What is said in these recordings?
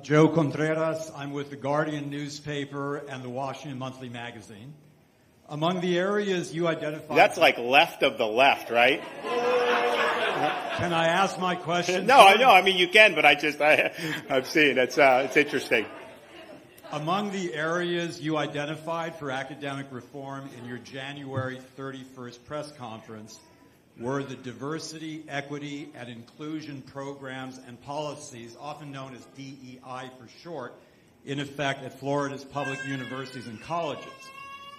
Joe Contreras. I'm with the Guardian newspaper and the Washington Monthly magazine. Among the areas you identified... That's like left of the left, right? Can I ask my question? No, I know. I mean, you can, but I've seen. It's interesting. Among the areas you identified for academic reform in your January 31st press conference were the diversity, equity, and inclusion programs and policies, often known as DEI for short, in effect at Florida's public universities and colleges.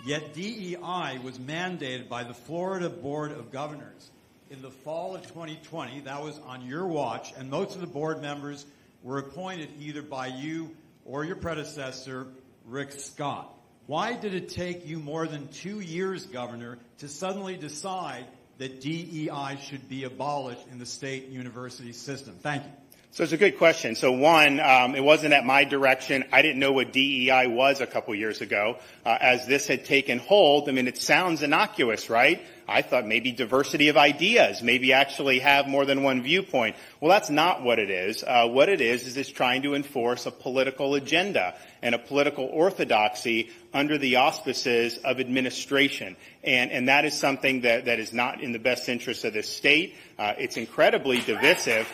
Yet DEI was mandated by the Florida Board of Governors in the fall of 2020. That was on your watch, and most of the board members were appointed either by you or your predecessor, Rick Scott. Why did it take you more than 2 years, Governor, to suddenly decide that DEI should be abolished in the state university system? Thank you. So it's a good question. So one, it wasn't at my direction. I didn't know what DEI was a couple years ago. As this had taken hold, I mean, it sounds innocuous, right? I thought maybe diversity of ideas, maybe actually have more than one viewpoint. Well, that's not what it is. What it is it's trying to enforce a political agenda and a political orthodoxy under the auspices of administration. And that is something that is not in the best interest of this state. It's incredibly divisive.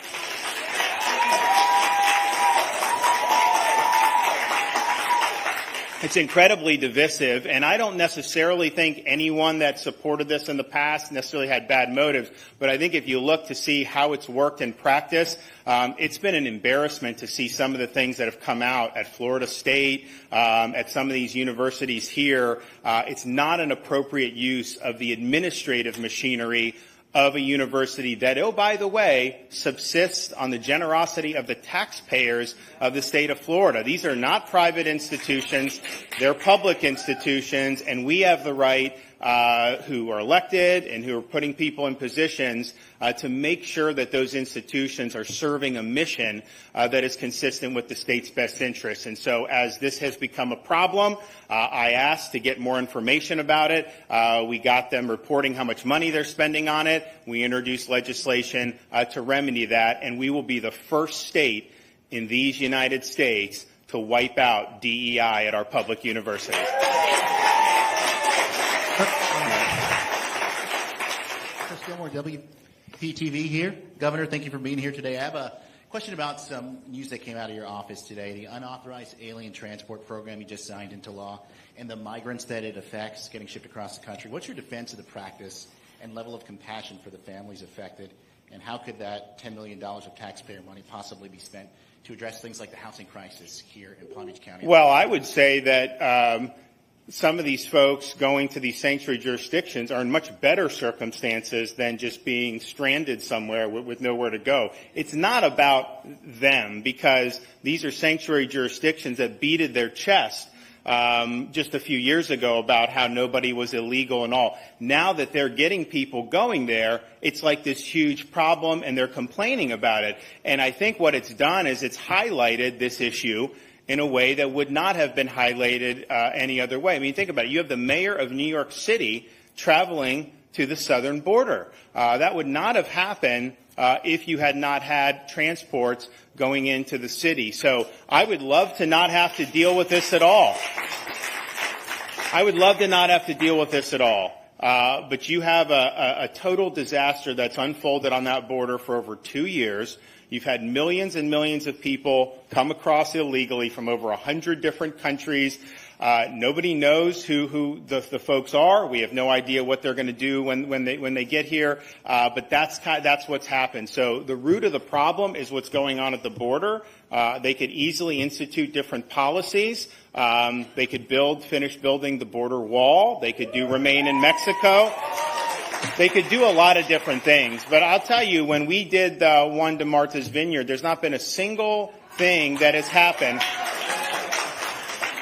It's incredibly divisive, and I don't necessarily think anyone that supported this in the past necessarily had bad motives, but I think if you look to see how it's worked in practice, it's been an embarrassment to see some of the things that have come out at Florida State, at some of these universities here. It's not an appropriate use of the administrative machinery of a university that, oh, by the way, subsists on the generosity of the taxpayers of the state of Florida. These are not private institutions. They're public institutions, and we have the right, who are elected and who are putting people in positions to make sure that those institutions are serving a mission that is consistent with the state's best interests. And so as this has become a problem, I asked to get more information about it. We got them reporting how much money they're spending on it. We introduced legislation to remedy that, and we will be the first state in these United States to wipe out DEI at our public universities. Chris Gilmore, WPTV here. Governor, thank you for being here today. I have a question about some news that came out of your office today, the unauthorized alien transport program you just signed into law and the migrants that it affects getting shipped across the country. What's your defense of the practice and level of compassion for the families affected, and how could that $10 million of taxpayer money possibly be spent to address things like the housing crisis here in Palm Beach County? Well, I would say that some of these folks going to these sanctuary jurisdictions are in much better circumstances than just being stranded somewhere with nowhere to go. It's not about them, because these are sanctuary jurisdictions that beated their chest just a few years ago about how nobody was illegal and all. Now that they're getting people going there, it's like this huge problem, and they're complaining about it. And I think what it's done is it's highlighted this issue in a way that would not have been highlighted any other way. I mean, think about it. You have the mayor of New York City traveling to the southern border. That would not have happened if you had not had transports going into the city. So I would love to not have to deal with this at all. I would love to not have to deal with this at all. But you have a total disaster that's unfolded on that border for over 2 years. You've had millions and millions of people come across illegally from over 100 different countries. Nobody knows who the folks are. We have no idea what they're going to do when they get here. But that's what's happened. So the root of the problem is what's going on at the border. They could easily institute different policies. They could finish building the border wall. They could do remain in Mexico. They could do a lot of different things. But I'll tell you, when we did the one to Martha's Vineyard, there's not been a single thing that has happened.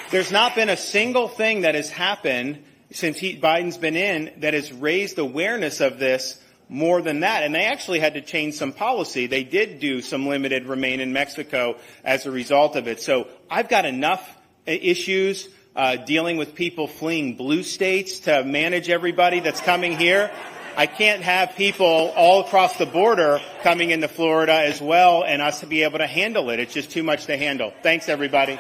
There's not been a single thing that has happened since Biden's been in that has raised awareness of this more than that. And they actually had to change some policy. They did do some limited remain in Mexico as a result of it. So I've got enough issues dealing with people fleeing blue states to manage everybody that's coming here. I can't have people all across the border coming into Florida as well and us to be able to handle it. It's just too much to handle. Thanks, everybody.